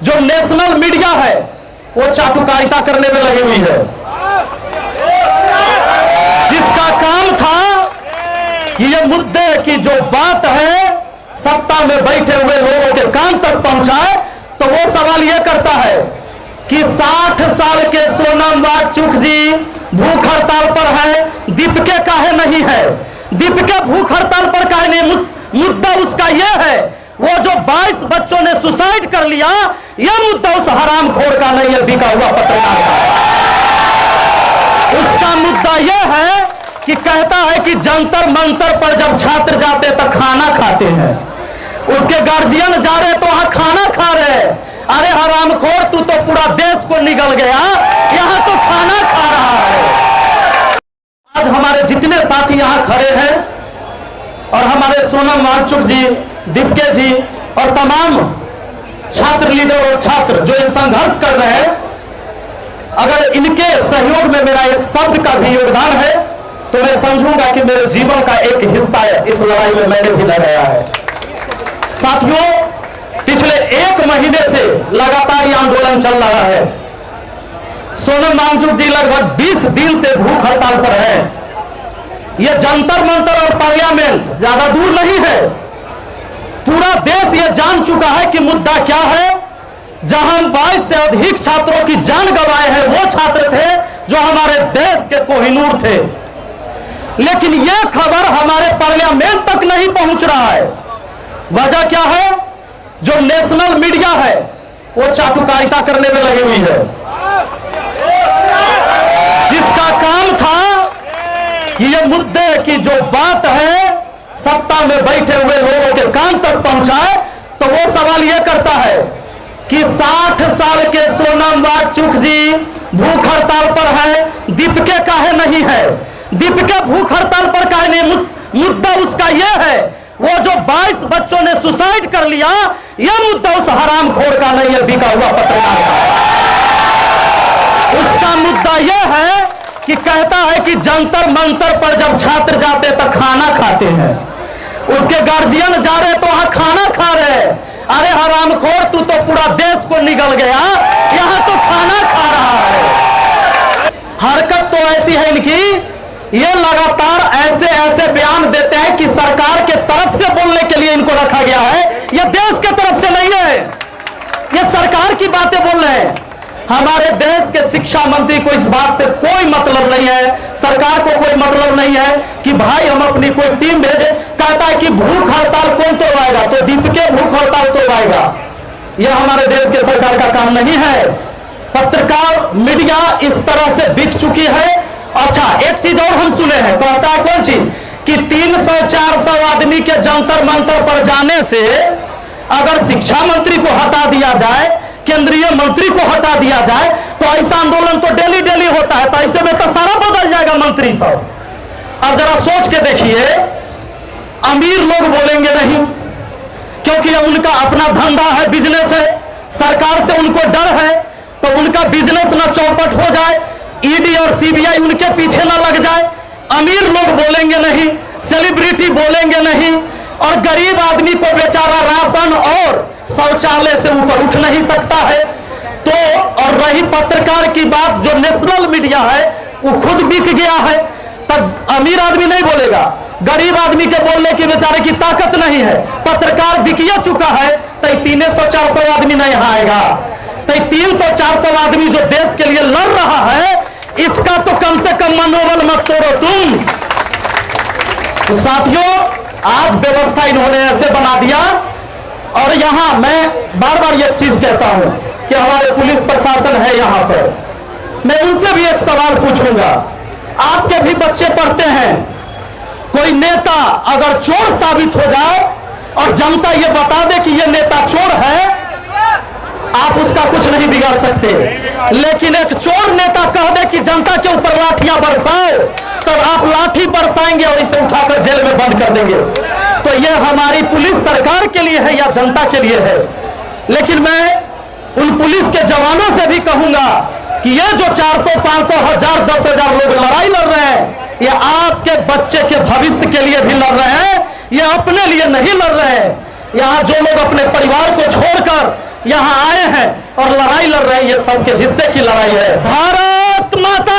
जो national media है वो चाटुकारिता करने में लगी हुई है, जिसका काम था कि ये मुद्दे की जो बात है सत्ता में बैठे हुए लोगों के कान तक पहुंचाए। तो वो सवाल ये करता है कि 60 साल के सोनम वांगचुक जी भूख हड़ताल पर है, दीपके काहे नहीं है? दीपके भूख हड़ताल पर काहे नहीं? मुद्दा उसका यह है, वो जो 22 बच्चों ने सुसाइड कर लिया, यह मुद्दा उस हरामखोर का नहीं है, बिका हुआ पत्रकार का। उसका मुद्दा यह है कि कहता है कि जंतर मंतर पर जब छात्र जाते तो खाना खाते हैं, उसके गार्जियन जा रहे तो वहां खाना खा रहे। अरे हरामखोर, तू तो पूरा देश को निगल गया, यहां तो खाना खा रहा है। आज हमारे जितने साथी यहां खड़े हैं और हमारे सोनम वांगचुक जी, दीपके जी और तमाम छात्र लीडर और छात्र जो ये संघर्ष कर रहे हैं, अगर इनके सहयोग में मेरा एक शब्द का भी योगदान है तो मैं समझूंगा कि मेरे जीवन का एक हिस्सा है, इस लड़ाई में मैंने भी लड़ाया है। साथियों, पिछले 1 महीने से लगातार ये आंदोलन चल रहा है। सोनम वांगचुक जी लगभग 20 दिन से भूख हड़ताल पर है। ये जंतर मंतर और पार्लियामेंट ज्यादा दूर नहीं है। पूरा देश ये जान चुका है कि मुद्दा क्या है। जहां 22 से अधिक छात्रों की जान गंवाए हैं वो छात्र थे जो हमारे देश के कोहिनूर थे, लेकिन यह खबर हमारे पार्लियामेंट तक नहीं पहुंच रहा है। वजह क्या है? जो नेशनल मीडिया है वो चाटुकारिता करने में लगी हुई है, जिसका काम था कि ये मुद्दे की जो बात है सत्ता में बैठे हुए लोगों के कान तक पहुंचाए। तो वो सवाल ये करता है कि 60 साल के सोनम वांगचुक जी भूख हड़ताल पर है, दीपके काहे नहीं है? दीपके भूख हड़ताल पर काहे नहीं? मुद्दा उसका यह है, वो जो 22 बच्चों ने सुसाइड कर लिया, यह मुद्दा उस हरामखोर का नहीं है, बिका हुआ पत्रकार का। उसका मुद्दा यह है कि कहता है कि जंतर मंतर पर जब छात्र जाते तो खाना खाते हैं, उसके गार्जियन जा रहे तो वहां खाना खा रहे। अरे हरामखोर, तू तो पूरा देश को निगल गया, यहां तो खाना खा रहा है। हरकत तो ऐसी है इनकी, ये लगातार ऐसे ऐसे बयान देते हैं कि सरकार के तरफ से बोलने के लिए इनको रखा गया है, ये देश के तरफ से नहीं है, ये सरकार की बातें बोल रहे हैं। हमारे देश के शिक्षा मंत्री को इस बात से कोई मतलब नहीं है, सरकार को कोई मतलब नहीं है कि भाई हम अपनी कोई टीम भेजे। कहता है कि भूख हड़ताल कौन तोड़वाएगा? तो दीपके भूख हड़ताल तोड़वाएगा। यह हमारे देश के सरकार का काम नहीं है। पत्रकार मीडिया इस तरह से बिक चुकी है। अच्छा, एक चीज और हम सुने हैं, कहता है कौन चीज? कि 300-400 आदमी के जंतर मंतर पर जाने से अगर शिक्षा मंत्री को हटा दिया जाए, केंद्रीय मंत्री को हटा दिया जाए, तो ऐसा आंदोलन तो डेली डेली होता है, तो ऐसे में तो सारा बदल जाएगा मंत्री सब। अब जरा सोच के देखिए, अमीर लोग बोलेंगे नहीं क्योंकि उनका अपना धंधा है, बिजनेस है, सरकार से उनको डर है, तो उनका बिजनेस ना चौपट हो जाए, ईडी और सीबीआई उनके पीछे ना लग जाए। अमीर लोग बोलेंगे नहीं, सेलिब्रिटी बोलेंगे नहीं, और गरीब आदमी को बेचारा राशन और शौचालय से ऊपर उठ नहीं सकता है। तो और रही पत्रकार की बात, जो नेशनल मीडिया है वो खुद बिक गया है, तब अमीर आदमी नहीं बोलेगा, गरीब आदमी के बोलने की बेचारे की ताकत नहीं है। पत्रकार बिकिया चुका है, तो 300-400 आदमी नहीं आएगा। तो 300-400 आदमी जो देश के लिए लड़ रहा है, इसका तो कम से कम मनोबल मत तोड़ो तुम। तो साथियों, आज व्यवस्था इन्होंने ऐसे बना दिया। और यहां मैं बार बार एक चीज कहता हूं कि हमारे पुलिस प्रशासन है यहां पर, मैं उनसे भी एक सवाल पूछूंगा। आपके भी बच्चे पढ़ते हैं, कोई नेता अगर चोर साबित हो जाए और जनता ये बता दे कि ये नेता चोर है, आप उसका कुछ नहीं बिगाड़ सकते। लेकिन एक चोर नेता कह दे कि जनता के ऊपर लाठियां बरसाओ, तब आप लाठी बरसाएंगे और इसे उठाकर जेल में बंद कर देंगे। तो यह हमारी पुलिस सरकार के लिए है या जनता के लिए है? लेकिन मैं उन पुलिस के जवानों से भी कहूंगा कि ये जो 400, 500, 1000, 10,000 लोग लड़ाई लड़ रहे हैं, ये आपके बच्चे के भविष्य के लिए भी लड़ रहे हैं, ये अपने लिए नहीं लड़ रहे हैं। यहाँ जो लोग अपने परिवार को छोड़कर यहाँ आए हैं और लड़ाई लड़ रहे हैं, ये सबके हिस्से की लड़ाई है। भारत माता